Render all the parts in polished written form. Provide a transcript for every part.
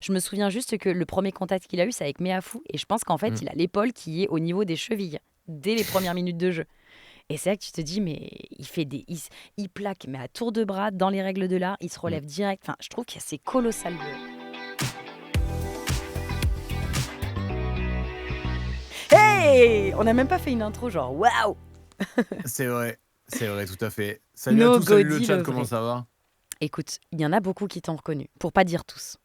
Je me souviens juste que le premier contact qu'il a eu, c'est avec Meafou. Et je pense qu'en fait, Mm. il a l'épaule qui est au niveau des chevilles dès les premières minutes de jeu. Et c'est là que tu te dis, mais il plaque, mais à tour de bras, dans les règles de l'art, il se Mm. relève direct. Enfin, je trouve que c'est colossal. Hey! On n'a même pas fait une intro, genre, waouh! C'est vrai, tout à fait. Salut à No tous, salut le Godi chat, le comment vrai. ça va? Écoute, il y en a beaucoup qui t'ont reconnu, pour pas dire tous.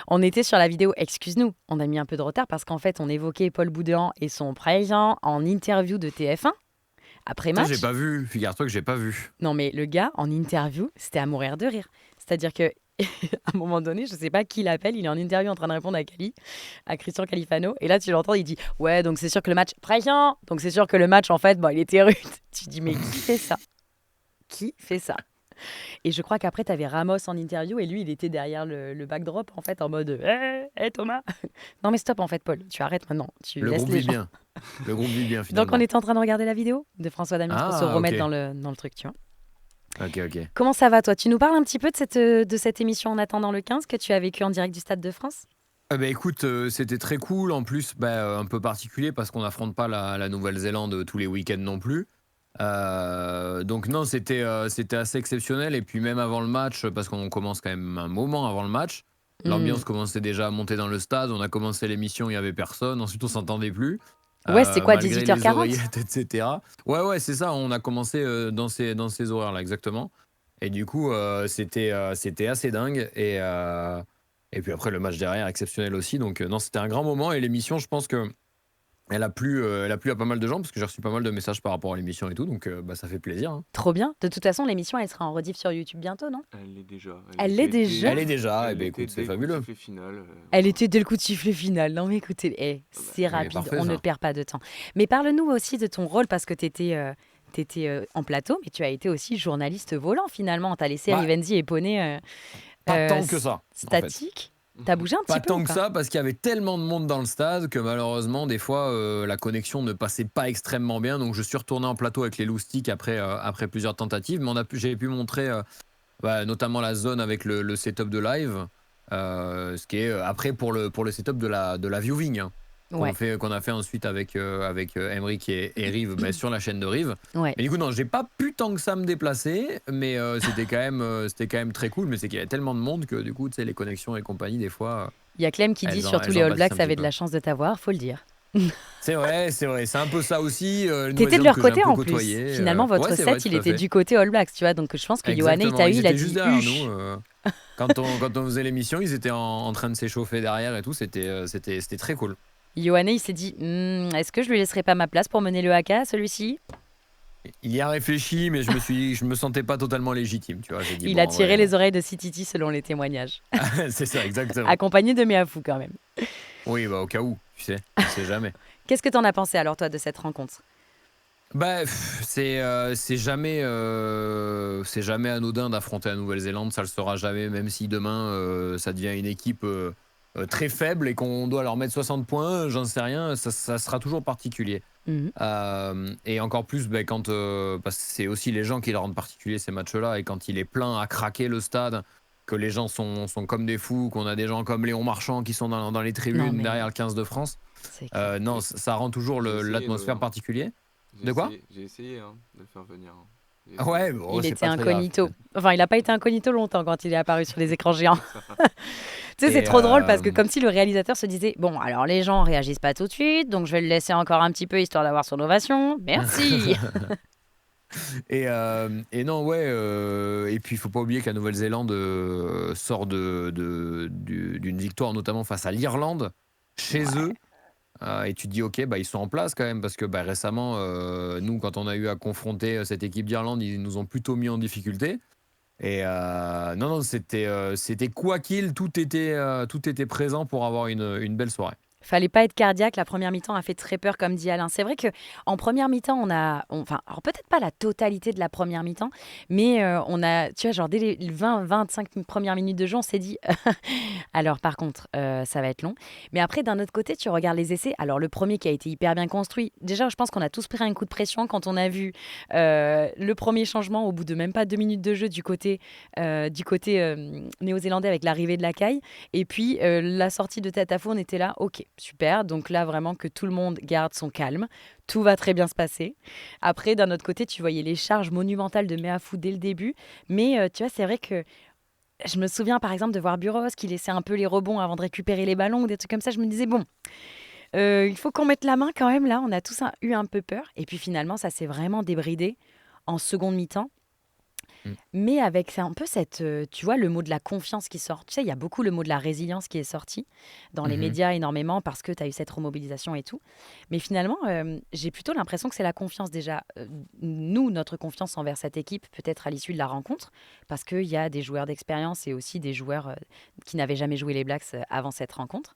On était sur la vidéo, excuse-nous, on a mis un peu de retard parce qu'en fait, on évoquait Paul Boudéan et son présent en interview de TF1 après Putain, j'ai match. pas vu, figure-toi que j'ai pas vu. Non, mais le gars, en interview, c'était à mourir de rire. C'est-à-dire que à un moment donné, je sais pas qui l'appelle, il est en interview en train de répondre à Christian Califano, et là tu l'entends, il dit ouais, donc c'est sûr que le match présent, donc c'est sûr que le match en fait, bon, il était rude. Tu te dis mais qui fait ça? Qui fait ça? Et je crois qu'après, tu avais Ramos en interview et lui, il était derrière le backdrop en fait, en mode hé Thomas. Non, mais stop en fait, Paul, tu arrêtes maintenant, tu Le laisses groupe les vit gens. bien. Le groupe vit bien Donc, on finalement. était en train de regarder la vidéo de François Damiens pour se Ah, ok. remettre dans le truc, tu vois. Ok, ok. Comment ça va, toi? Tu nous parles un petit peu de cette émission En attendant le 15 que tu as vécu en direct du Stade de France? Bah écoute, c'était très cool. En plus, un peu particulier parce qu'on n'affronte pas la Nouvelle-Zélande tous les week-ends non plus. Donc non, c'était assez exceptionnel. Et puis même avant le match, parce qu'on commence quand même un moment avant le match, Hmm. l'ambiance commençait déjà à monter dans le stade. On a commencé l'émission, il y avait personne. Ensuite, on s'entendait plus, Ouais, c'était quoi, malgré les 18h40? oreillettes, etc. Ouais, c'est ça. On a commencé dans ces horaires-là, exactement. Et du coup, c'était assez dingue. Et puis après, le match derrière, exceptionnel aussi. Donc non, c'était un grand moment. Et l'émission, je pense que elle a plu à pas mal de gens parce que j'ai reçu pas mal de messages par rapport à l'émission et tout, donc ça fait plaisir, hein. Trop bien. De toute façon, l'émission, elle sera en rediff sur YouTube bientôt, non? Elle l'est déjà. Elle l'est déjà? Elle est déjà, et Elle ben l'était écoute, c'est dès le coup de fabuleux. sifflet final. Elle Voilà. était dès le coup de sifflet final. Non, mais écoutez, Ah bah, c'est Mais rapide, parfait on ne ça. perd pas de temps. Mais parle-nous aussi de ton rôle parce que tu étais en plateau, mais tu as été aussi journaliste volant finalement. Tu as laissé Bah, Rivenzi et Poney pas tant que ça, en fait. statique. T'as bougé un petit Pas peu ou tant que pas? ça, parce qu'il y avait tellement de monde dans le stade que malheureusement, des fois, la connexion ne passait pas extrêmement bien. Donc je suis retourné en plateau avec les loustiques après plusieurs tentatives. Mais j'ai pu montrer notamment la zone avec le setup de live. Ce qui est après pour le setup de la viewing, hein, Ouais, qu'on a fait ensuite avec Emric et Rive sur la chaîne de Rive. ouais. Mais du coup, non, j'ai pas pu tant que ça me déplacer, mais c'était quand même très cool. Mais c'est qu'il y avait tellement de monde que du coup, tu sais, les connexions et compagnie, des fois, Il y a Clem qui dit surtout elles les en All pâtissent Blacks un petit avaient de peu. la chance de t'avoir, faut le dire. C'est vrai, c'est vrai. C'est un peu ça aussi. La T'étais de Nouvelle-Zélande leur que j'ai un côté peu en plus. côtoyé. Finalement, Ouais, votre c'est vrai, set, il tout à était fait. du côté All Blacks, tu vois. Donc je pense que Yoann, il Exactement. t'a eu, Ils il a étaient juste dit derrière nous. huche. Quand on faisait l'émission, ils étaient en train de s'échauffer derrière et tout. C'était très cool. Yoann, il s'est dit est-ce que je lui laisserai pas ma place pour mener le haka, celui-ci? Il y a réfléchi, mais je me sentais pas totalement légitime, tu vois. J'ai dit, Il a bon, en tiré vrai, les non. oreilles de Sititi selon les témoignages. C'est ça, exactement. Accompagné de Méafou quand même. Oui, au cas où, tu sais, on sait jamais. Qu'est-ce que t'en as pensé alors, toi, de cette rencontre? C'est jamais anodin d'affronter la Nouvelle-Zélande, ça le sera jamais, même si demain ça devient une équipe très faible et qu'on doit leur mettre 60 points, j'en sais rien, ça sera toujours particulier. Mhm. Et encore plus quand parce que c'est aussi les gens qui le rendent particulier ces matchs-là, et quand il est plein à craquer le stade, que les gens sont comme des fous, qu'on a des gens comme Léon Marchand qui sont dans les Non, tribunes derrière mais le 15 de France, c'est clair. non, J'ai ça rend toujours j'ai essayé de. l'atmosphère particulier. De quoi? J'ai essayé hein, de le faire venir, hein. J'ai essayé. Ouais, bon, Il c'est était pas très grave. incognito. Enfin, il n'a pas été incognito longtemps quand il est apparu sur les écrans géants. C'est ça. Tu sais, c'est Et trop drôle parce que comme si le réalisateur se disait bon, alors les gens réagissent pas tout de suite, donc je vais le laisser encore un petit peu histoire d'avoir son ovation. Merci. et non, ouais. Et puis, il faut pas oublier que la Nouvelle-Zélande sort d'une victoire, notamment face à l'Irlande, chez Ouais. eux. Et tu te dis, ok, ils sont en place quand même, parce que récemment, nous, quand on a eu à confronter cette équipe d'Irlande, ils nous ont plutôt mis en difficulté. Et non, c'était quoi qu'il, tout était présent pour avoir une belle soirée. Fallait pas être cardiaque. La première mi-temps a fait très peur, comme dit Alain. C'est vrai que en première mi-temps, enfin, alors peut-être pas la totalité de la première mi-temps, mais on a, tu vois, genre dès les 20-25 premières minutes de jeu, on s'est dit, alors par contre, ça va être long. Mais après, d'un autre côté, tu regardes les essais. Alors le premier qui a été hyper bien construit. Déjà, je pense qu'on a tous pris un coup de pression quand on a vu le premier changement au bout de même pas 2 minutes de jeu du côté néo-zélandais avec l'arrivée de la caille. Et puis, la sortie de Tatafou, on était là, ok, super. Donc là, vraiment que tout le monde garde son calme. Tout va très bien se passer. Après, d'un autre côté, tu voyais les charges monumentales de Meafou dès le début. Mais tu vois, c'est vrai que je me souviens, par exemple, de voir Buros qui laissait un peu les rebonds avant de récupérer les ballons ou des trucs comme ça. Je me disais, bon, il faut qu'on mette la main quand même là. On a tous eu un peu peur. Et puis finalement, ça s'est vraiment débridé en seconde mi-temps. Mm. Mais avec c'est un peu tu vois, le mot de la confiance qui sort. Tu sais, il y a beaucoup le mot de la résilience qui est sorti dans les Mhm. médias énormément parce que tu as eu cette remobilisation et tout. Mais finalement, j'ai plutôt l'impression que c'est la confiance déjà. Nous, notre confiance envers cette équipe, peut-être à l'issue de la rencontre, parce qu'il y a des joueurs d'expérience et aussi des joueurs qui n'avaient jamais joué les Blacks avant cette rencontre.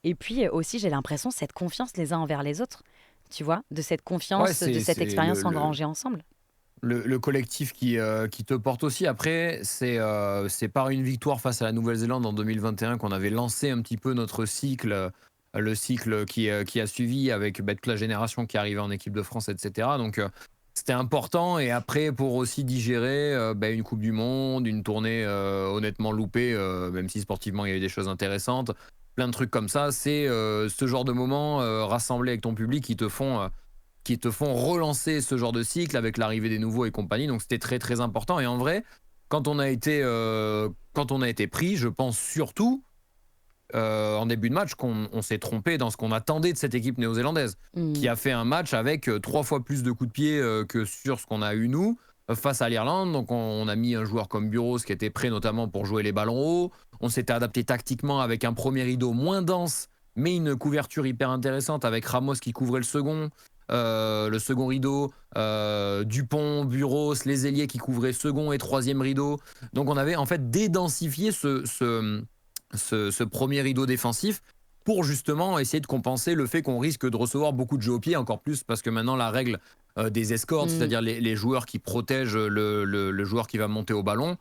Et puis aussi, j'ai l'impression cette confiance les uns envers les autres. Tu vois, de cette Ouais, confiance, de cette c'est expérience engrangée ensemble. le collectif qui te porte aussi. Après, c'est par une victoire face à la Nouvelle-Zélande en 2021 qu'on avait lancé un petit peu notre cycle, le cycle qui a suivi avec toute la génération qui arrivait en équipe de France, etc. Donc, c'était important. Et après, pour aussi digérer une Coupe du Monde, une tournée honnêtement loupée, même si sportivement il y a eu des choses intéressantes, plein de trucs comme ça, c'est ce genre de moments rassemblés avec ton public qui te font relancer ce genre de cycle avec l'arrivée des nouveaux et compagnie. Donc c'était très très important. Et en vrai, quand on a été pris, je pense surtout en début de match qu'on s'est trompé dans ce qu'on attendait de cette équipe néo-zélandaise, qui Mm. a fait un match avec 3 fois plus de coups de pied que sur ce qu'on a eu nous face à l'Irlande. Donc on a mis un joueur comme Buros qui était prêt notamment pour jouer les ballons hauts. On s'était adapté tactiquement avec un premier rideau moins dense, mais une couverture hyper intéressante avec Ramos qui couvrait le second rideau, Dupont, Buros, les ailiers qui couvraient second et troisième rideau. Donc on avait en fait dédensifié ce premier rideau défensif pour justement essayer de compenser le fait qu'on risque de recevoir beaucoup de jeux au pied, encore plus parce que maintenant la règle des escortes, Mm. c'est-à-dire les joueurs qui protègent le joueur qui va monter au ballon,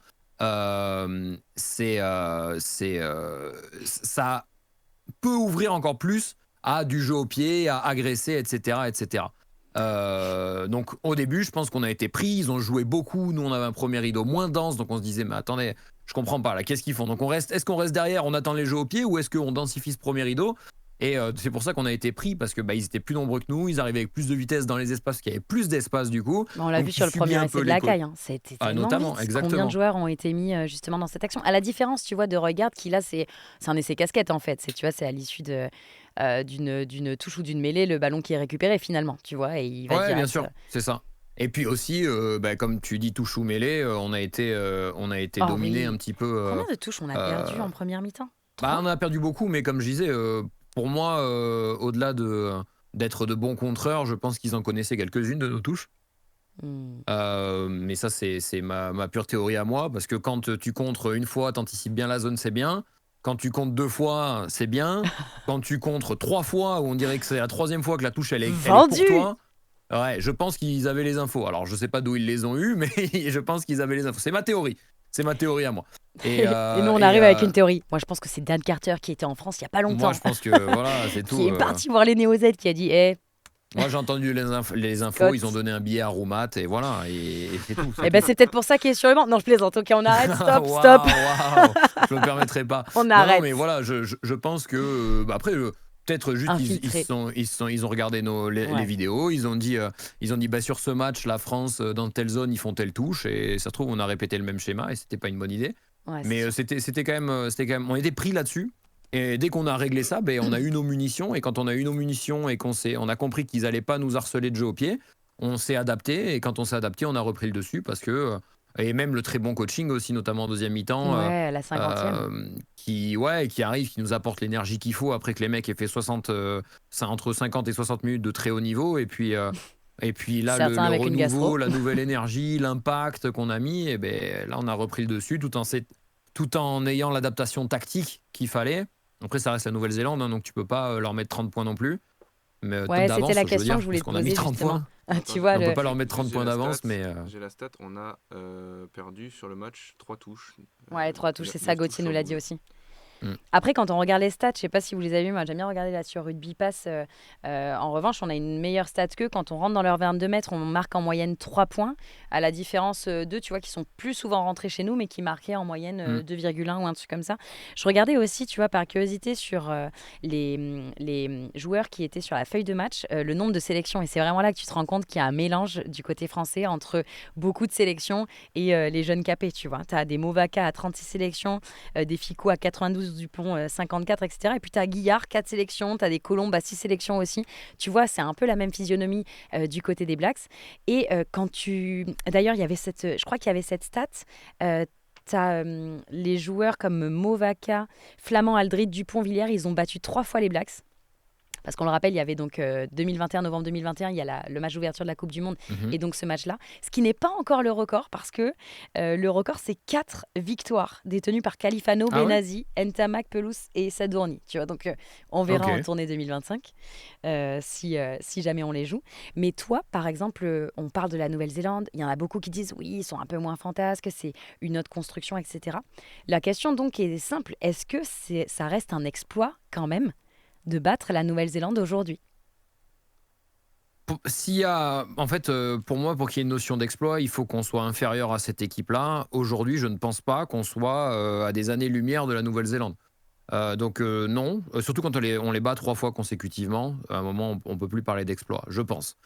ça peut ouvrir encore plus à du jeu au pied, à agresser, etc. etc. Donc au début, je pense qu'on a été pris, ils ont joué beaucoup, nous on avait un premier rideau moins dense, donc on se disait mais attendez, je comprends pas là, qu'est-ce qu'ils font? Donc est-ce qu'on reste derrière, on attend les jeux au pied ou est-ce qu'on densifie ce premier rideau? Et c'est pour ça qu'on a été pris parce que ils étaient plus nombreux que nous, ils arrivaient avec plus de vitesse dans les espaces, parce qu'il y avait plus d'espace du coup, On l'a donc vu tu sur le subis premier un essai peu de les la côtes. caille, hein. C'était Ah, tellement notamment, vite. Combien de exactement. joueurs ont été mis justement dans cette action? À la différence, tu vois, de Regarde, qui là, c'est un essai casquette en fait. Tu vois, c'est à l'issue d'une touche ou d'une mêlée, le ballon qui est récupéré finalement, tu vois, et il va Ouais, bien direct. sûr, c'est ça. Et puis aussi, comme tu dis, touche ou mêlée, on a été Oh dominé un oui. petit peu. Combien de touches on a perdu Euh, en première mi-temps? 3? on a perdu beaucoup, mais comme je disais, pour moi, au-delà d'être de bons contreurs, je pense qu'ils en connaissaient quelques-unes de nos touches. Hmm. Mais ça, c'est ma pure théorie à moi, parce que quand tu contres une fois, t'anticipes bien la zone, c'est bien. Quand tu comptes 2 fois, c'est bien. Quand tu contres 3 fois, où on dirait que c'est la troisième fois que la touche, elle est pour Vendu. toi, ouais, je pense qu'ils avaient les infos. Alors, je sais pas d'où ils les ont eues, mais je pense qu'ils avaient les infos. C'est ma théorie. C'est ma théorie à moi. Et, Et nous, euh, on et arrive avec euh, une théorie. Moi, je pense que c'est Dan Carter qui était en France il y a pas moi, longtemps, je pense que voilà, c'est qui tout. est parti voir les Néo-Z, qui a dit, eh, Moi, j'ai entendu les infos. Ils ont Scott. donné un billet à Roumat, et voilà. Et c'est tout. C'est Eh ben, tout. c'est peut-être pour ça qu'il est sur le banc. Non, je plaisante. Ok, on arrête. Stop, stop. Waouh, waouh, je me permettrai pas. On Non, non, mais arrête. voilà, je pense que après, peut-être juste Infiltré. ils ont regardé les Ouais. vidéos, ils ont dit bah sur ce match, la France dans telle zone, ils font telle touche, et ça se trouve on a répété le même schéma et c'était pas une bonne idée. Ouais, c'est Mais sûr. c'était quand même, on était pris là-dessus. Et dès qu'on a réglé ça, on a eu nos munitions. Et quand on a eu nos munitions et on a compris qu'ils allaient pas nous harceler de jeu au pied, on s'est adapté. Et quand on s'est adapté, on a repris le dessus parce que et même le très bon coaching aussi, notamment en deuxième mi-temps, Ouais, la 50e. qui arrive, qui nous apporte l'énergie qu'il faut après que les mecs aient fait entre 50 et 60 minutes de très haut niveau. Et puis là, Certains le avec une renouveau, gastro. la nouvelle énergie, l'impact qu'on a mis, et là, on a repris le dessus tout en ayant l'adaptation tactique qu'il fallait. Après, ça reste la Nouvelle-Zélande, hein, donc tu peux pas leur mettre 30 points non plus. Mais Ouais, c'était d'avance, la je veux question que dire, je voulais parce te qu'on a mis poser 30 justement. points. Tu Attends, vois, On peut le... pas leur mettre 30 j'ai points la d'avance, stat. mais J'ai la stat. On a perdu sur le match 3 touches. Ouais, 3 touches, c'est ça, 9 touches Gauthier nous sur l'a dit 12. aussi. mm, Après, quand on regarde les stats, je sais pas si vous les avez vus, moi j'aime bien regarder là sur Rugby Pass. En revanche, on a une meilleure stat qu'eux. Quand on rentre dans leur 22 mètres, on marque en moyenne 3 points, à la différence d'eux, tu vois, qui sont plus souvent rentrés chez nous, mais qui marquaient en moyenne mm. 2,1 ou un truc comme ça. Je regardais aussi, tu vois, par curiosité sur les joueurs qui étaient sur la feuille de match, le nombre de sélections. Et c'est vraiment là que tu te rends compte qu'il y a un mélange du côté français entre beaucoup de sélections et les jeunes capés, tu vois. Tu as des Movaka à 36 sélections, des Fico à 92, Dupont 54, etc. Et puis tu as Guillard, 4 sélections, tu as des Colombes à 6 sélections aussi. Tu vois, c'est un peu la même physionomie du côté des Blacks. Et quand tu... D'ailleurs, il y avait je crois qu'il y avait cette stat. Tu as les joueurs comme Movaka, Flamand, Aldrid, Dupont, Villiers, ils ont battu 3 fois les Blacks. Parce qu'on le rappelle, il y avait donc 2021, novembre 2021, il y a le match d'ouverture de la Coupe du Monde Mhm. et donc ce match-là. Ce qui n'est pas encore le record parce que le record, c'est 4 victoires détenues par Califano, Ah ouais? Benazi, Ntamak, Pelouse et Sadourni. Tu vois, donc on verra en Ok. tournée 2025 si jamais on les joue. Mais toi, par exemple, on parle de la Nouvelle-Zélande. Il y en a beaucoup qui disent oui, ils sont un peu moins fantasques, c'est une autre construction, etc. La question donc est simple. Est-ce que ça reste un exploit quand même de battre la Nouvelle-Zélande aujourd'hui? S'il y a, en fait, pour moi, pour qu'il y ait une notion d'exploit, il faut qu'on soit inférieur à cette équipe-là. Aujourd'hui, je ne pense pas qu'on soit à des années-lumière de la Nouvelle-Zélande. Donc non, surtout quand on les bat 3 fois consécutivement, à un moment, on peut plus parler d'exploit, je pense.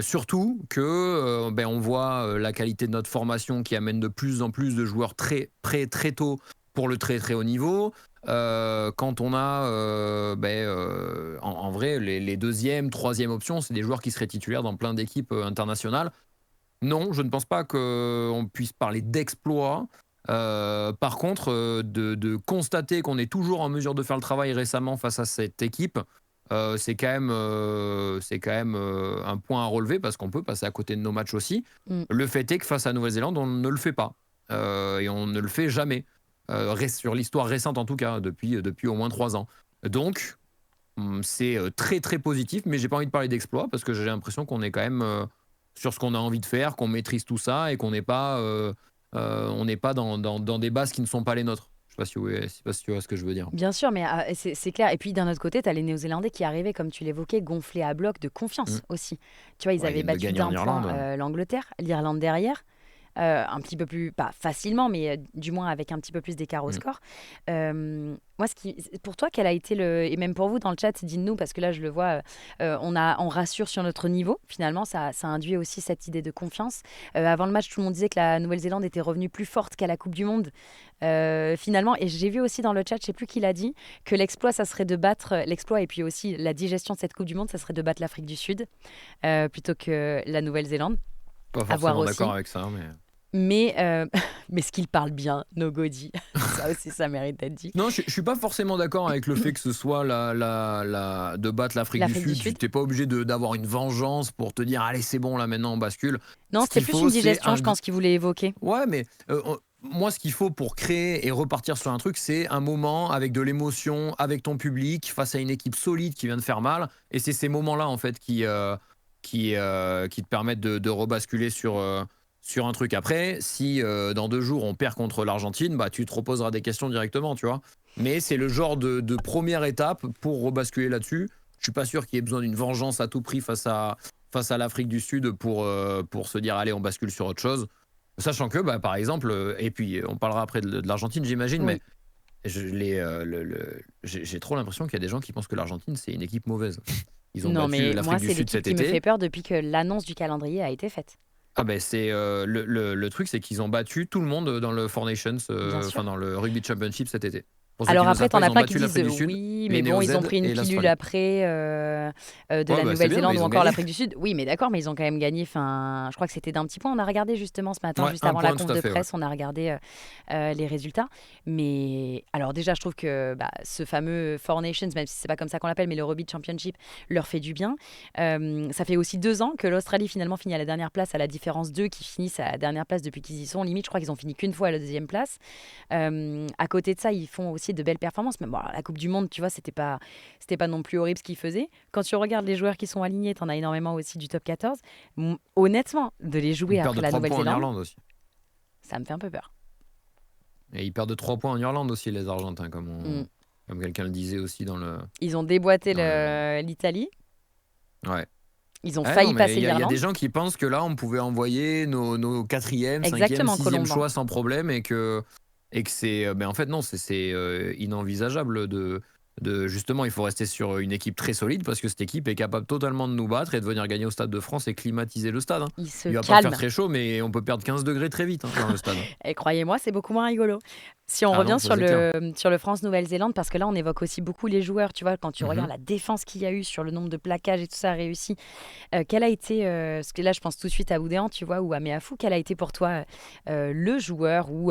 Surtout que ben, on voit la qualité de notre formation qui amène de plus en plus de joueurs très prêts très tôt pour le très très haut niveau. Quand on a en vrai les deuxième, troisième options, c'est des joueurs qui seraient titulaires dans plein d'équipes internationales. Non, je ne pense pas qu'on puisse parler d'exploit. Par contre, de constater qu'on est toujours en mesure de faire le travail récemment face à cette équipe, c'est quand même un point à relever parce qu'on peut passer à côté de nos matchs aussi. Mm. Le fait est que face à Nouvelle-Zélande, on ne le fait pas. Et on ne le fait jamais. Sur l'histoire récente en tout cas, depuis au moins 3 ans. Donc, c'est très très positif, mais j'ai pas envie de parler d'exploit parce que j'ai l'impression qu'on est quand même sur ce qu'on a envie de faire, qu'on maîtrise tout ça et qu'on n'est pas, on n'est pas dans des bases qui ne sont pas les nôtres. Je sais pas si tu vois ce que je veux dire. Bien sûr, mais c'est clair. Et puis d'un autre côté, tu as les Néo-Zélandais qui arrivaient, comme tu l'évoquais, gonflés à bloc de Mm. confiance aussi. Tu vois, ils Ouais, ils avaient viennent de battu gagner en d'un point Irlande. l'Angleterre, l'Irlande derrière. Un petit peu plus, pas facilement, mais du moins avec un petit peu plus d'écart au Mm. score. Moi, pour toi, quel a été et même pour vous dans le chat, dites-nous, parce que là, je le vois, on rassure sur notre niveau. Finalement, ça induit aussi cette idée de confiance. Avant le match, tout le monde disait que la Nouvelle-Zélande était revenue plus forte qu'à la Coupe du Monde. Finalement, et j'ai vu aussi dans le chat, je sais plus qui l'a dit, que l'exploit, ça serait de battre l'exploit et puis aussi la digestion de cette Coupe du Monde, ça serait de battre l'Afrique du Sud plutôt que la Nouvelle-Zélande. Pas À voir forcément d'accord aussi. avec ça, mais. Mais ce qu'il parle bien, Nogodi, ça aussi, ça mérite d'être dit. Non, je suis pas forcément d'accord avec le fait que ce soit de battre l'Afrique du L'Afrique du Sud. Tu Sud. n'es pas obligé d'avoir une vengeance pour te dire allez, c'est bon, là maintenant on bascule. Non, Ce c'était qu'il plus une faut, c'est digestion, je pense, qu'il voulait évoquer. Ouais, mais moi, ce qu'il faut pour créer et repartir sur un truc, c'est un moment avec de l'émotion, avec ton public, face à une équipe solide qui vient de faire mal. Et c'est ces moments-là, en fait, qui te permettent de rebasculer sur un truc. Après, si dans 2 jours, on perd contre l'Argentine, bah, tu te reposeras des questions directement, tu vois. Mais c'est le genre de première étape pour rebasculer là-dessus. Je suis pas sûr qu'il y ait besoin d'une vengeance à tout prix face à l'Afrique du Sud pour se dire allez, on bascule sur autre chose. Sachant que, bah, par exemple, et puis on parlera après de l'Argentine, j'imagine, mais Oui. j'ai trop l'impression qu'il y a des gens qui pensent que l'Argentine, c'est une équipe mauvaise. Ils ont Non, battu mais moi, l'Afrique du c'est Sud l'équipe cet qui me fait été. peur depuis que l'annonce du calendrier a été faite. Ah ben c'est le truc, c'est qu'ils ont battu tout le monde dans le Four Nations, Bien enfin sûr. dans le Rugby Championship cet été. Pour ceux qui Alors ne le après, savent pas, t'en as ils ont pas qui battu disent l'Afrique du Sud, oui, les mais bon, ils ont Néo-Z pris une et pilule l'Australie. après de Ouais, la bah c'est bien, mais Nouvelle-Zélande ou ils ont encore gagné. l'Afrique du Sud. Oui, mais d'accord, mais ils ont quand même gagné. Enfin, je crois que c'était d'un petit point. On a regardé justement ce matin, Ouais, juste un avant la point, conf tout à de fait, ouais. presse, on a regardé les résultats. Mais alors déjà, je trouve que ce fameux Four Nations, même si c'est pas comme ça qu'on l'appelle, mais le Rugby Championship leur fait du bien. Ça fait aussi 2 ans que l'Australie finalement finit à la dernière place, à la différence d'eux qui finissent à la dernière place depuis qu'ils y sont. Limite, je crois qu'ils ont fini qu'une fois à la deuxième place. À côté de ça, ils font aussi aussi de belles performances. Mais bon, la Coupe du Monde, tu vois, c'était pas non plus horrible ce qu'il faisait. Quand tu regardes les joueurs qui sont alignés, t'en as énormément aussi du top 14. Honnêtement, de les Ils jouer perdent après de la 3 points en Nouvelle-Zélande, Irlande aussi. ça me fait un peu peur. Et ils perdent de 3 points en Irlande aussi, les Argentins, Mm. comme quelqu'un le disait aussi dans le. Ils ont déboîté Dans l'Italie. Ouais. Ils ont Ouais, failli non, mais passer il y a l'Irlande. des gens qui pensent que là, on pouvait envoyer nos 4e, 5e, Exactement, 6e Colomban. choix sans problème et que c'est. Ben en fait, non, c'est inenvisageable justement, il faut rester sur une équipe très solide parce que cette équipe est capable totalement de nous battre et de venir gagner au Stade de France et climatiser le stade. Ils se Il va pas faire calment. très chaud, mais on peut perdre 15 degrés très vite dans le stade. Et croyez-moi, c'est beaucoup moins rigolo. Si on Ah revient non, ça c'est clair. sur le France-Nouvelle-Zélande, parce que là, on évoque aussi beaucoup les joueurs, tu vois, quand tu regardes Mhm. la défense qu'il y a eu sur le nombre de plaquages et tout ça réussi, quel a été, parce que là, je pense tout de suite à Boudéan, tu vois, ou à Meafou, quel a été pour toi le joueur ou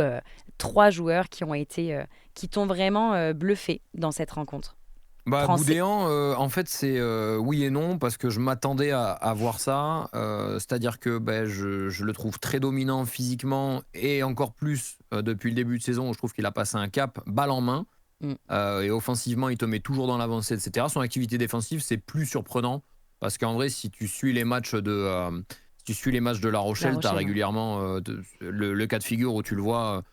3 joueurs qui t'ont vraiment bluffé dans cette rencontre Bah, français? Boudéan, en fait, c'est oui et non, parce que je m'attendais à voir ça. C'est-à-dire que ben, je le trouve très dominant physiquement et encore plus depuis le début de saison où je trouve qu'il a passé un cap balle en main. Mm. Et offensivement, il te met toujours dans l'avancée, etc. Son activité défensive, c'est plus surprenant parce qu'en vrai, si tu suis les matchs de La La Rochelle, tu as Rochelle, ouais. régulièrement le cas de figure où tu le vois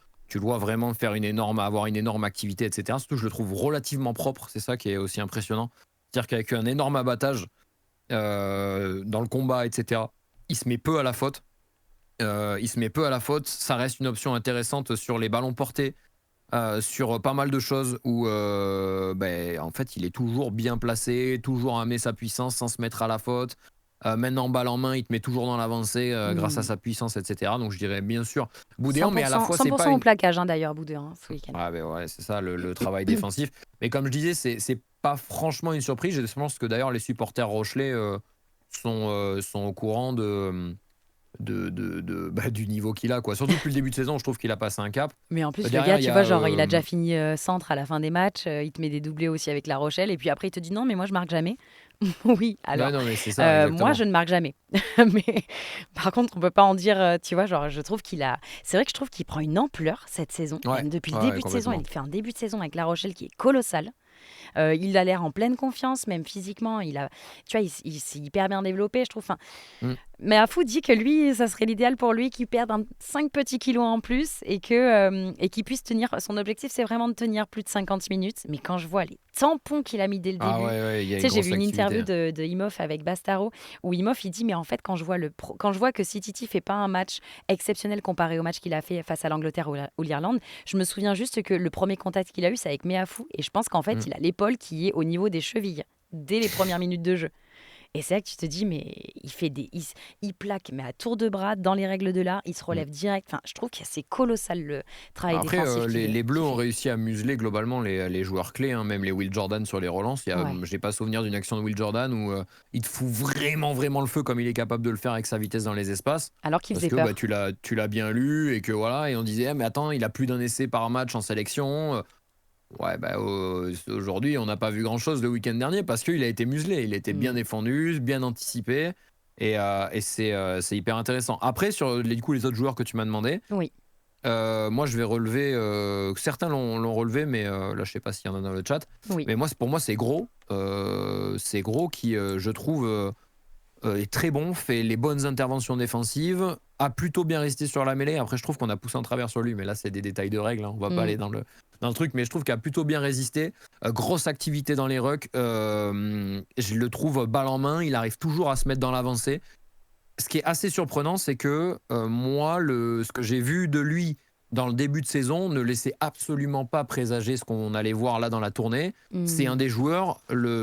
vraiment faire avoir une énorme activité, etc. Surtout, je le trouve relativement propre, c'est ça qui est aussi impressionnant. C'est-à-dire qu'avec un énorme abattage dans le combat, etc., il se met peu à la faute. Ça reste une option intéressante sur les ballons portés, sur pas mal de choses où ben, en fait il est toujours bien placé, toujours amener sa puissance sans se mettre à la faute. Maintenant balle en main, il te met toujours dans l'avancée grâce à Mm. sa puissance, etc. Donc je dirais bien sûr Boudéan, mais à la 100%, fois c'est pas 100% au une. plaquage, hein, d'ailleurs, Boudin, ce week-end. Ah ben ouais, c'est ça le travail défensif. Mais comme je disais, c'est pas franchement une surprise. Je pense que d'ailleurs les supporters rochelais sont au courant bah, du niveau qu'il a, quoi. Surtout depuis le début de saison, je trouve qu'il a passé un cap. Mais en plus, le Derrière, gars, il y tu vois, a. genre, il a déjà fini centre à la fin des matchs, il te met des doublés aussi avec La Rochelle, et puis après, il te dit non, mais moi, je marque jamais. Oui, Ouais, alors, non, mais c'est ça, moi, je exactement. ne marque jamais. Mais par contre, on peut pas en dire, tu vois, genre, je trouve qu'il a. C'est vrai que je trouve qu'il prend une ampleur cette saison, Ouais, même depuis le ouais, ouais, début de saison. complètement. Il fait un début de saison avec La Rochelle qui est colossal. Il a l'air en pleine confiance, même physiquement. Tu vois, il s'est hyper bien développé, je trouve. Enfin, Mm. mais Afou dit que lui, ça serait l'idéal pour lui qu'il perde 5 petits kilos en plus et qu'il puisse tenir. Son objectif, c'est vraiment de tenir plus de 50 minutes. Mais quand je vois les tampons qu'il a mis dès le Ah début, ouais, ouais, il y a tu une sais, j'ai grosse vu une activité. interview de Imhoff avec Bastaro où Imhoff, il dit, mais en fait, quand je vois que si Titi fait pas un match exceptionnel comparé au match qu'il a fait face à l'Angleterre ou l'Irlande, je me souviens juste que le premier contact qu'il a eu, c'est avec Meafou. Et je pense qu'en fait, Mm. il a l'épaule qui est au niveau des chevilles dès les premières minutes de jeu. Et c'est là que tu te dis, mais il plaque, mais à tour de bras, dans les règles de l'art, il se Mm. relève direct. Enfin, je trouve que c'est colossal le travail Après, défensif les Bleus qu'il ont fait. réussi à museler globalement les joueurs clés, hein, même les Will Jordan sur les relances. Ouais. J'ai pas souvenir d'une action de Will Jordan où il te fout vraiment, vraiment le feu comme il est capable de le faire avec sa vitesse dans les espaces. Alors qu'il Parce faisait que bah, peur. tu l'as bien lu et que voilà, et on disait, ah, mais attends, il a plus d'un essai par match en sélection. Ouais, bah, aujourd'hui, on n'a pas vu grand-chose le week-end dernier parce qu'il a été muselé. Il était bien Mm. défendu, bien anticipé. Et c'est hyper intéressant. Après, sur du coup, les autres joueurs que tu m'as demandé, Oui. moi, je vais relever. Certains l'ont relevé, mais là, je sais pas s'il y en a dans le chat. Oui. Mais moi, pour moi, c'est Gros. C'est Gros qui, je trouve, est très bon, fait les bonnes interventions défensives, a plutôt bien resté sur la mêlée. Après, je trouve qu'on a poussé en travers sur lui, mais là, c'est des détails de règles. Hein. On va pas Mm. aller dans le truc, mais je trouve qu'il a plutôt bien résisté. Grosse activité dans les rucks. Je le trouve balle en main. Il arrive toujours à se mettre dans l'avancée. Ce qui est assez surprenant, c'est que moi, ce que j'ai vu de lui dans le début de saison ne laissait absolument pas présager ce qu'on allait voir là dans la tournée. C'est un Mm. des joueurs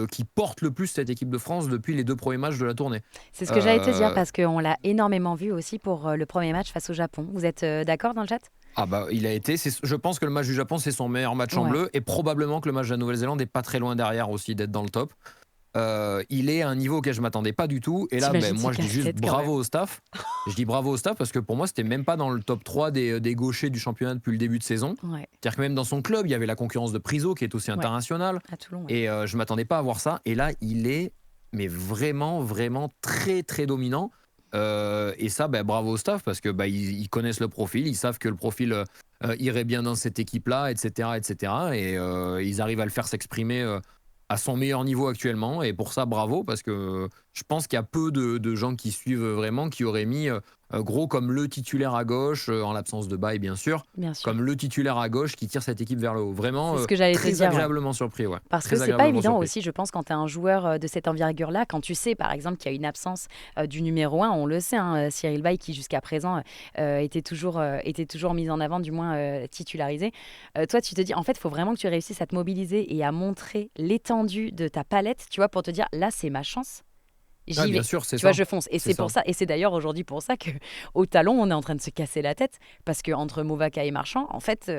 qui porte le plus cette équipe de France depuis les 2 premiers matchs de la tournée. C'est ce que j'allais te dire Euh, parce qu'on l'a énormément vu aussi pour le premier match face au Japon. Vous êtes d'accord dans le chat? ah bah il a été, je pense que le match du Japon c'est son meilleur match en Ouais. bleu et probablement que le match de la Nouvelle-Zélande est pas très loin derrière aussi d'être dans le top. Il est à un niveau auquel je m'attendais pas du tout et là ben, T'imagines ce moi je dis juste casse-tête quand même. bravo au staff. Je dis bravo au staff parce que pour moi c'était même pas dans le top 3 des gauchers du championnat depuis le début de saison. Ouais. C'est-à-dire que même dans son club il y avait la concurrence de Priso qui est aussi Ouais. international À Toulon. Ouais. et je m'attendais pas à voir ça et là il est mais vraiment vraiment très très dominant. Et ça, ben, bravo au staff parce que bah, ils connaissent le profil, ils savent que le profil irait bien dans cette équipe-là, etc., etc. Et ils arrivent à le faire s'exprimer à son meilleur niveau actuellement. Et pour ça, bravo, parce que je pense qu'il y a peu de gens qui suivent vraiment, qui auraient mis Gros comme le titulaire à gauche, en l'absence de Baye, bien sûr, Bien sûr. comme le titulaire à gauche qui tire cette équipe vers le haut. Vraiment C'est ce que j'allais te très dire, ouais. agréablement surpris, ouais. Parce que Très c'est pas agréablement évident surpris. aussi, je pense, quand tu es un joueur de cette envergure-là, quand tu sais, par exemple, qu'il y a une absence du numéro 1, on le sait, hein, Cyril Bay, qui jusqu'à présent était toujours mis en avant, du moins titularisé. Toi, tu te dis, en fait, il faut vraiment que tu réussisses à te mobiliser et à montrer l'étendue de ta palette, tu vois, pour te dire, là, c'est ma chance. Ah, J'y bien vais. sûr, c'est Tu vois, ça. je fonce. Et C'est c'est ça. pour ça. Et c'est d'ailleurs aujourd'hui pour ça que au talon, on est en train de se casser la tête. Parce que entre Movaka et Marchand, en fait,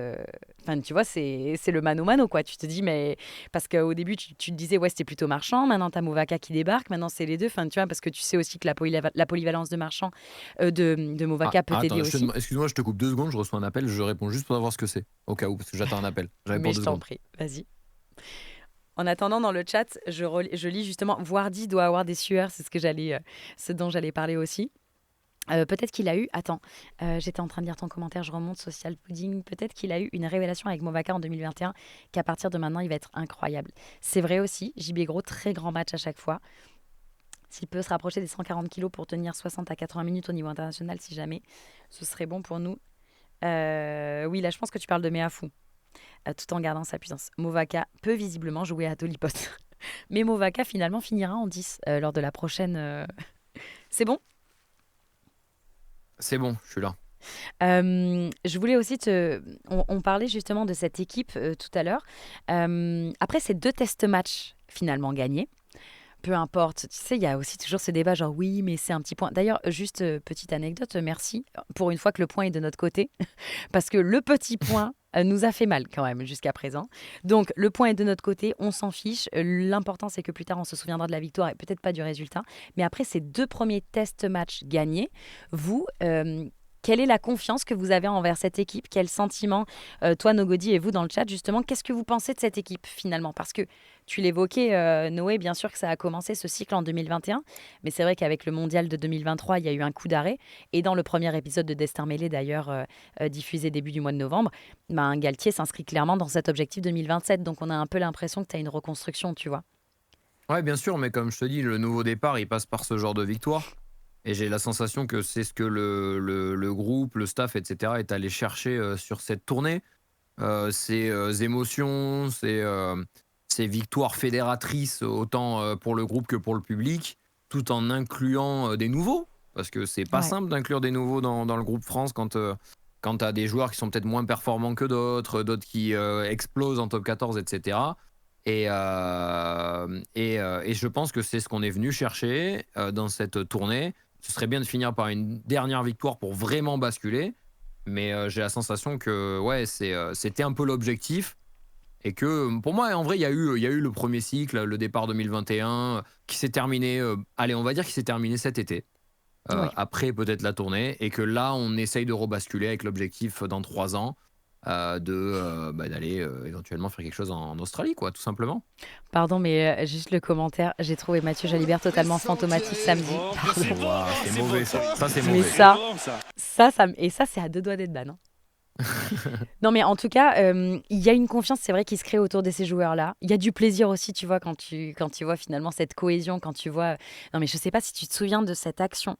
enfin, tu vois, c'est le mano-mano, quoi. Tu te dis, mais. Parce qu'au début, tu te disais, ouais, c'était plutôt Marchand. Maintenant, t'as Movaka qui débarque. Maintenant, c'est les deux. Enfin, tu vois, parce que tu sais aussi que la polyvalence de Marchand, de Ah, Movaka peut t'aider attends, aussi. excuse-moi, je te coupe 2 secondes, je reçois un appel, je réponds juste pour savoir ce que c'est, au cas où, parce que j'attends un appel. J'avais Mais pour je 2 t'en secondes. prie, vas-y. En attendant, dans le chat, je lis justement, Wardy doit avoir des sueurs. C'est ce dont j'allais parler aussi. Peut-être qu'il a eu. Attends, j'étais en train de lire ton commentaire, je remonte Social Pudding. Peut-être qu'il a eu une révélation avec Movaka en 2021, qu'à partir de maintenant, il va être incroyable. C'est vrai aussi, JB Gros, très grand match à chaque fois. S'il peut se rapprocher des 140 kilos pour tenir 60 à 80 minutes au niveau international, si jamais, ce serait bon pour nous. Oui, là, je pense que tu parles de Meafou, tout en gardant sa puissance. Movaka peut visiblement jouer à Tolipot. Mais Movaka, finalement, finira en 10 lors de la prochaine. C'est bon. C'est bon, je suis là. Je voulais aussi on parlait justement de cette équipe tout à l'heure. Après ces 2 tests matchs finalement gagnés, peu importe, tu sais, il y a aussi toujours ce débat genre oui, mais c'est un petit point. D'ailleurs, juste petite anecdote, merci pour une fois que le point est de notre côté, parce que le petit point nous a fait mal quand même jusqu'à présent. Donc le point est de notre côté, on s'en fiche. L'important c'est que plus tard on se souviendra de la victoire et peut-être pas du résultat. Mais après ces 2 premiers test matchs gagnés, vous, quelle est la confiance que vous avez envers cette équipe? Quel sentiment, toi Nogodi et vous dans le chat justement, qu'est-ce que vous pensez de cette équipe finalement? Parce que tu l'évoquais, Noé, bien sûr que ça a commencé ce cycle en 2021, mais c'est vrai qu'avec le mondial de 2023, il y a eu un coup d'arrêt. Et dans le premier épisode de Destin Mêlé, d'ailleurs, diffusé début du mois de novembre, ben, Galtier s'inscrit clairement dans cet objectif 2027. Donc on a un peu l'impression que tu as une reconstruction, tu vois. Ouais, bien sûr, mais comme je te dis, le nouveau départ, il passe par ce genre de victoire. Et j'ai la sensation que c'est ce que le groupe, le staff, etc., est allé chercher sur cette tournée. Ces émotions, ces victoires fédératrices, autant pour le groupe que pour le public, tout en incluant des nouveaux. Parce que c'est pas Ouais. simple d'inclure des nouveaux dans le groupe France quand tu as des joueurs qui sont peut-être moins performants que d'autres qui explosent en top 14, etc. Et je pense que c'est ce qu'on est venu chercher dans cette tournée. Ce serait bien de finir par une dernière victoire pour vraiment basculer. Mais j'ai la sensation que ouais, c'était un peu l'objectif. Et que pour moi, en vrai, il y a eu le premier cycle, le départ 2021, qui s'est terminé, allez, on va dire qu'il s'est terminé cet été. Oui. Après peut-être la tournée. Et que là, on essaye de rebasculer avec l'objectif dans 3 ans d'aller éventuellement faire quelque chose en Australie, quoi, tout simplement. Pardon, mais juste le commentaire, j'ai trouvé Mathieu Jalibert totalement fantomatique samedi. Pardon. Ouah, c'est mauvais ça. Ça, c'est Mais mauvais. et ça, c'est à 2 doigts d'être ban, hein. Non, mais en tout cas, il y a une confiance, c'est vrai, qui se crée autour de ces joueurs-là. Il y a du plaisir aussi, tu vois, quand tu vois finalement cette cohésion, quand tu vois. Non, mais je sais pas si tu te souviens de cette action,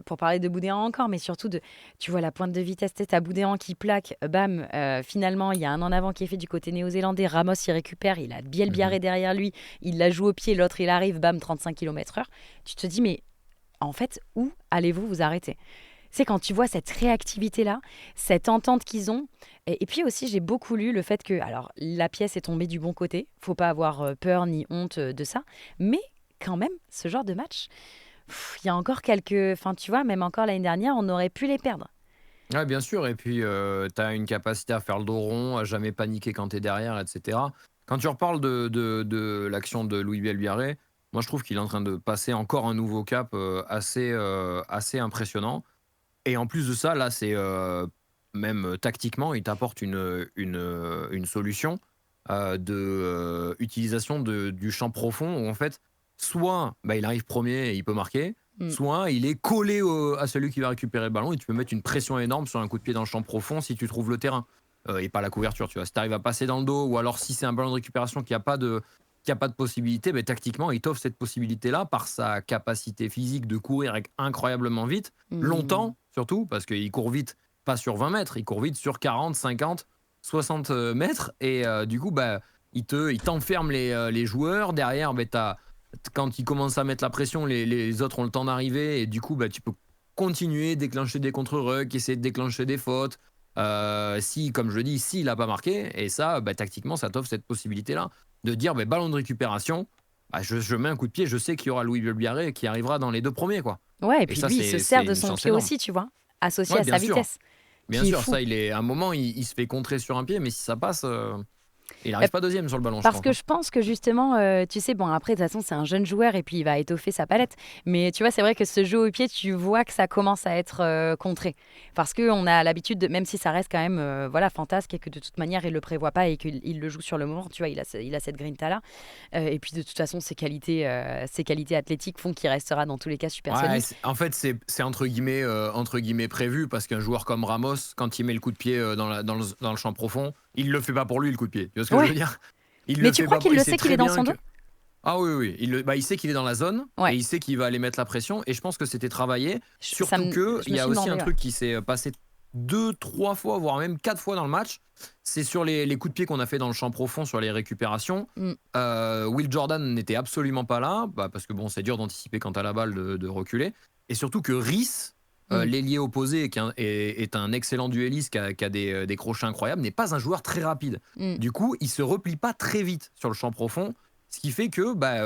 pour parler de Boudéan encore, mais surtout de. Tu vois la pointe de vitesse, t'as Boudéan qui plaque, bam, finalement, il y a un en avant qui est fait du côté néo-zélandais. Ramos, il récupère, il a Biel Mhm. Biarré derrière lui, il la joue au pied, l'autre, il arrive, bam, 35 km/h. Tu te dis, mais en fait, où allez-vous vous arrêter? C'est quand tu vois cette réactivité-là, cette entente qu'ils ont. Et puis aussi, j'ai beaucoup lu le fait que, alors, la pièce est tombée du bon côté. Faut pas avoir peur ni honte de ça. Mais quand même, ce genre de match, il y a encore quelques. Enfin, tu vois, même encore l'année dernière, on aurait pu les perdre. Ouais, bien sûr. Et puis, tu as une capacité à faire le dos rond, à jamais paniquer quand tu es derrière, etc. Quand tu reparles de l'action de Louis Bielbiarré, moi, je trouve qu'il est en train de passer encore un nouveau cap assez impressionnant. Et en plus de ça, là, c'est même tactiquement, il t'apporte une solution de utilisation du champ profond où en fait, soit bah, il arrive premier et il peut marquer, Mm. soit il est collé à celui qui va récupérer le ballon et tu peux mettre une pression énorme sur un coup de pied dans le champ profond si tu trouves le terrain et pas la couverture. Tu vois, si tu arrives à passer dans le dos ou alors si c'est un ballon de récupération qui a pas de possibilité, ben, tactiquement, il t'offre cette possibilité-là par sa capacité physique de courir incroyablement vite, Mm. longtemps surtout, parce qu'il court vite, pas sur 20 mètres, il court vite sur 40, 50, 60 mètres et du coup, bah, il t'enferme les joueurs. Derrière, ben, quand il commence à mettre la pression, les autres ont le temps d'arriver et du coup, bah, tu peux continuer, déclencher des contre-rucks, essayer de déclencher des fautes. Si, comme je le dis, s'il n'a pas marqué, et ça, bah, tactiquement, ça t'offre cette possibilité-là de dire bah, ballon de récupération, bah, je mets un coup de pied, je sais qu'il y aura Louis Bielbiarré qui arrivera dans les 2 premiers. Quoi. Ouais, et Et puis ça, lui, il se c'est sert de une son chance pied énorme. aussi, tu vois, associé Ouais, à sa vitesse, bien qui est sûr, fou. ça, à un moment, il se fait contrer sur un pied, mais si ça passe, il Bah, n'arrive pas deuxième sur le ballon, je parce pense. que Hein. je pense que justement, tu sais, bon, après, de toute façon, c'est un jeune joueur et puis il va étoffer sa palette. Mais tu vois, c'est vrai que ce jeu au pied, tu vois que ça commence à être contré. Parce qu'on a l'habitude, même si ça reste quand même voilà, fantasque et que de toute manière, il ne le prévoit pas et qu'il le joue sur le moment, tu vois, il a cette grinta-là. Et puis de toute façon, ses qualités athlétiques font qu'il restera dans tous les cas Ouais, supersonique. en fait, c'est entre guillemets prévu parce qu'un joueur comme Ramos, quand il met le coup de pied dans le champ profond, il le fait pas pour lui le coup de pied. Tu vois ce que je veux Ouais. dire? Il Mais le tu fait crois pas qu'il pour. Il le sait sait qu'il est très dans bien son que. dos? Ah oui, oui, il sait qu'il est dans la zone Ouais. et il sait qu'il va aller mettre la pression et je pense que c'était travaillé. Surtout Je qu'il me y a suis aussi demandé, un ouais. truc qui s'est passé 2, 3 fois, voire même 4 fois dans le match. C'est sur les coups de pied qu'on a fait dans le champ profond sur les récupérations. Mm. Will Jordan n'était absolument pas là, bah, parce que bon, c'est dur d'anticiper quand à la balle de reculer. Et surtout que Rhys, Mm. l'ailier opposé, est un excellent duelliste qui a des crochets incroyables, n'est pas un joueur très rapide. Mm. Du coup, il se replie pas très vite sur le champ profond, ce qui fait que bah,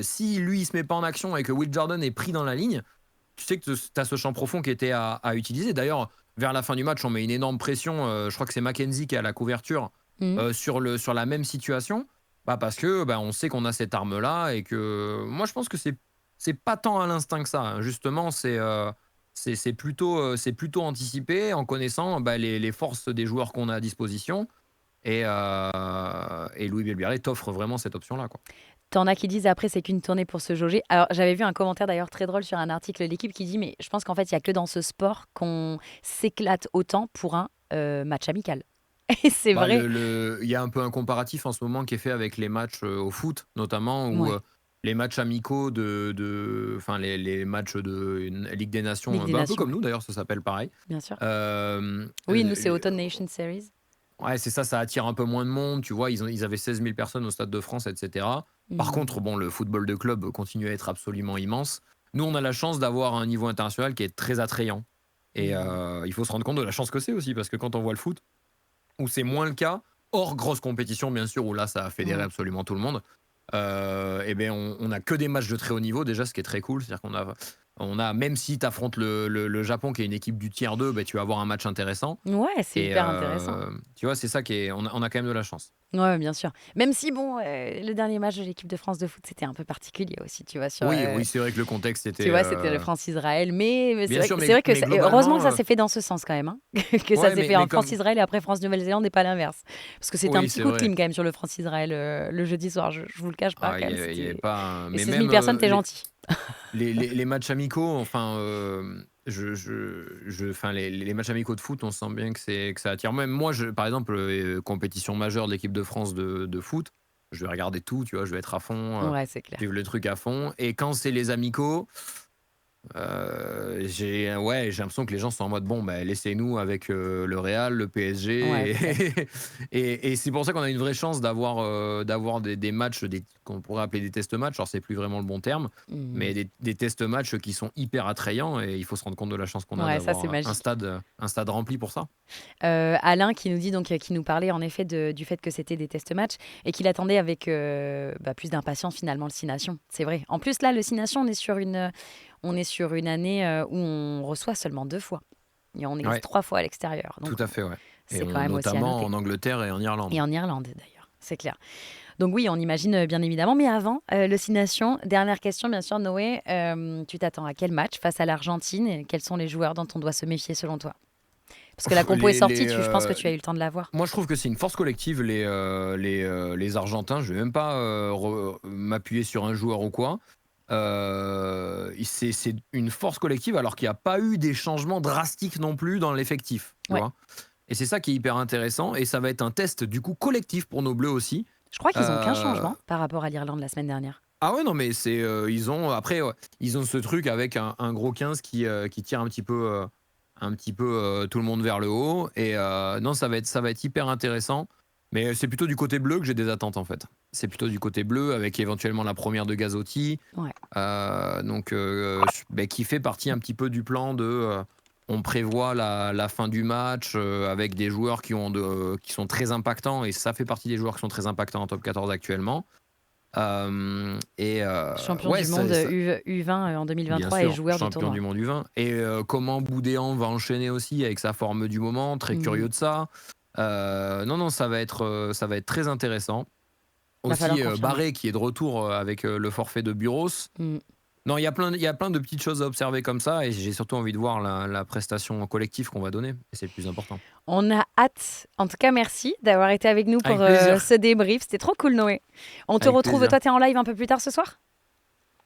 si lui il se met pas en action et que Will Jordan est pris dans la ligne, tu sais que tu as ce champ profond qui était à utiliser. D'ailleurs, vers la fin du match, on met une énorme pression. Je crois que c'est Mackenzie qui a la couverture Mm. sur la même situation. Bah parce que bah, on sait qu'on a cette arme-là et que moi, je pense que c'est pas tant à l'instinct que ça. Hein. Justement, c'est plutôt anticipé en connaissant bah, les forces des joueurs qu'on a à disposition. Et Louis Bielbiarré t'offre vraiment cette option-là. Quoi. T'en as qui disent après c'est qu'une tournée pour se jauger. Alors j'avais vu un commentaire d'ailleurs très drôle sur un article de l'équipe qui dit mais je pense qu'en fait il y a que dans ce sport qu'on s'éclate autant pour un match amical. Et c'est Bah, vrai. il y a un peu un comparatif en ce moment qui est fait avec les matchs au foot, notamment, où Ouais, les matchs amicaux enfin, les matchs de Ligue des Nations, Ligue des bah, un peu Nations, comme ouais, nous d'ailleurs, ça s'appelle pareil. bien sûr. Euh, Oui, nous c'est euh, Autumn Nation Series. ouais, c'est ça, ça attire un peu moins de monde, tu vois, ils avaient 16 000 personnes au Stade de France, etc. Par Hmm. contre, bon, le football de club continue à être absolument immense. Nous, on a la chance d'avoir un niveau international qui est très attrayant. Et Hmm. il faut se rendre compte de la chance que c'est aussi, parce que quand on voit le foot, où c'est moins le cas, hors grosse compétition, bien sûr, où là, ça a fédéré Ouais. absolument tout le monde. Et ben, on a que des matchs de très haut niveau, déjà, ce qui est très cool. C'est-à-dire même si tu affrontes le Japon, qui est une équipe du tiers 2, ben, tu vas avoir un match intéressant. Ouais, c'est Et hyper intéressant. tu vois, c'est ça qui est. On a quand même de la chance. Ouais, bien sûr. Même si bon, le dernier match de l'équipe de France de foot c'était un peu particulier aussi, tu vois sur. Oui, oui, c'est vrai que le contexte Tu était. vois, c'était le France-Israël, mais Bien sûr, c'est vrai que mais heureusement que globalement. ça s'est fait dans ce sens quand même, hein. Que ça Ouais, s'est fait mais en comme. France-Israël et après France-Nouvelle-Zélande et pas l'inverse. Parce que c'était un Oui, petit c'est coup de vrai. clim quand même sur le France-Israël le jeudi soir, je vous le cache pas Ah, quand même, il y avait c'était. pas. Et Mais 16 000 même personnes, t'es gentil. les matchs amicaux, enfin, enfin les matchs amicaux de foot, on sent bien que ça attire. Même moi, par exemple, compétition majeure de l'équipe de France de foot, je vais regarder tout, tu vois, je vais être à fond, Ouais, c'est clair. suivre le truc à fond. Et quand c'est les amicaux, j'ai l'impression que les gens sont en mode bon, bah, laissez-nous avec le Real, le Ouais, PSG. peut-être. Et c'est pour ça qu'on a une vraie chance d'avoir des matchs qu'on pourrait appeler des test-matchs. Alors, c'est plus vraiment le bon terme, Mhm. mais des test-matchs qui sont hyper attrayants. Et il faut se rendre compte de la chance qu'on a Ouais, ça c'est d'avoir magique. un stade rempli pour ça. Alain qui nous dit donc qui nous parlait en effet du fait que c'était des test matchs et qu'il attendait avec plus d'impatience finalement le Six Nations. C'est vrai. En plus là, le Six Nations, on est sur une année où on reçoit seulement 2 fois. Et on est Ouais, 3 fois à l'extérieur. tout Donc à fait, ouais. Et c'est quand même aussi à notamment noter. en Angleterre et en Et Irlande. en Irlande d'ailleurs, c'est clair. Donc oui, on imagine bien évidemment. Mais avant, le Six Nations, dernière question bien sûr, Noé, tu t'attends à quel match face à l'Argentine et quels sont les joueurs dont on doit se méfier selon toi? Parce que la compo est Les, sortie, les, je pense que euh, tu as eu le temps de la voir. Moi, je trouve que c'est une force collective, les Argentins. Je vais même pas m'appuyer sur un joueur ou quoi. C'est une force collective alors qu'il n'y a pas eu des changements drastiques non plus dans l'effectif. Tu Ouais. vois, et c'est ça qui est hyper intéressant. Et ça va être un test du coup collectif pour nos Bleus aussi. Je crois qu'ils ont qu'un Euh, changement par rapport à l'Irlande la semaine dernière. Ah ouais, non, mais c'est ils ont après ouais, ils ont ce truc avec un gros 15 qui tire un petit peu tout le monde vers le haut. Et non, ça va être hyper intéressant. Mais c'est plutôt du côté bleu que j'ai des attentes en fait. C'est plutôt du côté bleu avec éventuellement la première de Gazotti. Ouais. Donc qui fait partie un petit peu du plan de on prévoit la fin du match avec des joueurs qui sont très impactants, et ça fait partie des joueurs qui sont très impactants en top 14 actuellement. Champion Ouais, du monde U20 en bien 2023 et sûr, joueur du champion tournoi. du monde du 20. Et comment Boudéan va enchaîner aussi avec sa forme du moment, très curieux de ça. Non, ça va être très intéressant. Va falloir Aussi confirmer. Barré qui est de retour avec le forfait de Buros. Mm. Non, il y a plein de petites choses à observer comme ça, et j'ai surtout envie de voir la prestation collective qu'on va donner, et c'est le plus important. On a hâte. En tout cas, merci d'avoir été avec nous pour Avec plaisir. ce débrief. C'était trop cool, Noé. On te Avec retrouve, plaisir. toi, t'es en live un peu plus tard ce soir?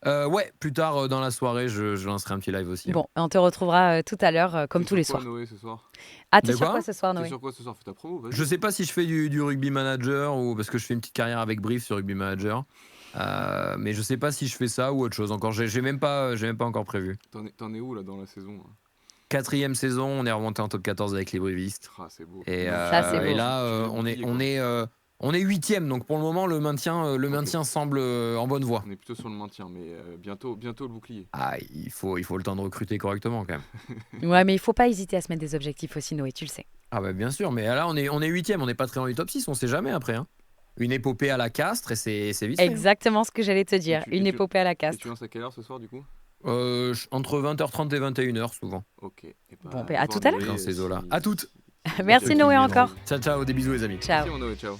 Ouais, plus tard dans la soirée, je lancerai un petit live aussi. Bon, on te retrouvera tout à l'heure, comme T'es tous les sur quoi, soirs. Noé, ce soir? Ah, t'es De sur quoi quoi ce soir, T'es Noé? sur quoi ce soir? Fais ta promo, vas-y. Je sais pas si je fais du rugby manager ou parce que je fais une petite carrière avec Brief sur rugby manager. Mais je sais pas si je fais ça ou autre chose encore. J'ai même pas encore prévu. T'en es où là dans la saison là 4e saison, on est remonté en top 14 avec les Brivistes. Ah, c'est beau. Et, Ça, c'est beau. et là, Tu viens on est 8e, donc pour le moment, le maintien semble en bonne voie. On est plutôt sur le maintien, mais bientôt le bouclier. Ah, il faut le temps de recruter correctement quand même. Ouais, mais il faut pas hésiter à se mettre des objectifs aussi, Noé, tu le sais. Ah bah bien sûr, mais là on est 8e, on n'est pas très loin du top 6, on sait jamais après. Hein. Une épopée à la Castres et c'est vite fait. Exactement ce que j'allais te dire. Et tu- Une et tu- épopée à la Et Castres. tu lances à quelle heure ce soir du coup? Entre 20h30 et 21h souvent. Ok. Et Bon, à tout à l'heure. Dans ces eaux-là. À toutes. Merci, Noé, encore. Ciao, ciao, des bisous les amis. Ciao. Merci, mon Noé, ciao.